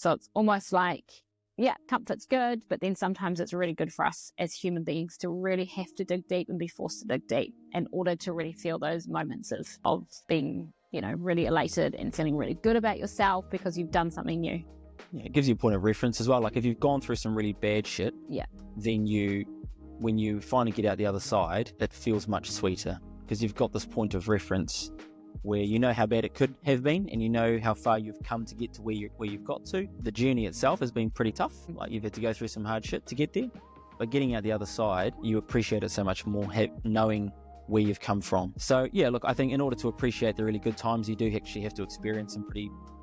So it's almost like, yeah, comfort's good, but then sometimes it's really good for us as human beings to really have to dig deep and be forced to dig deep in order to really feel those moments of being, really elated and feeling really good about yourself because you've done something new. Yeah, it gives you a point of reference as well. Like if you've gone through some really bad shit, then when you finally get out the other side, it feels much sweeter because you've got this point of reference where you know how bad it could have been and you know how far you've come to get to where you've got to. The journey itself has been pretty tough. Like you've had to go through some hard shit to get there, but getting out the other side, you appreciate it so much more, knowing where you've come from. So yeah, look, I think in order to appreciate the really good times, you do actually have to experience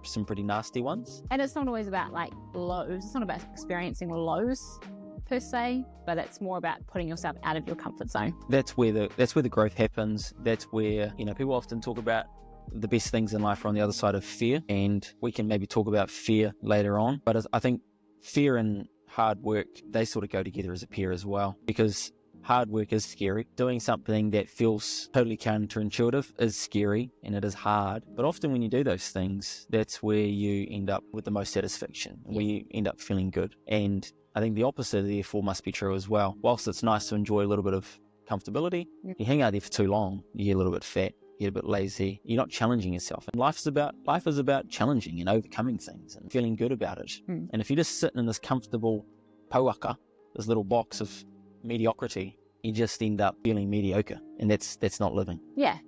some pretty nasty ones. And it's not always about like lows. It's not about experiencing lows per se, but it's more about putting yourself out of your comfort zone. That's where the growth happens. That's where, people often talk about the best things in life are on the other side of fear, and we can maybe talk about fear later on. But I think fear and hard work, they sort of go together as a pair as well, because hard work is scary. Doing something that feels totally counterintuitive is scary and it is hard. But often when you do those things, that's where you end up with the most satisfaction, where you end up feeling good. And I think the opposite, therefore, must be true as well. Whilst it's nice to enjoy a little bit of comfortability, you hang out there for too long, you get a little bit fat, you get a bit lazy, you're not challenging yourself. And life is about challenging and overcoming things and feeling good about it. And if you're just sitting in this comfortable pouaka, this little box of mediocrity, you just end up feeling mediocre, and that's not living. Yeah,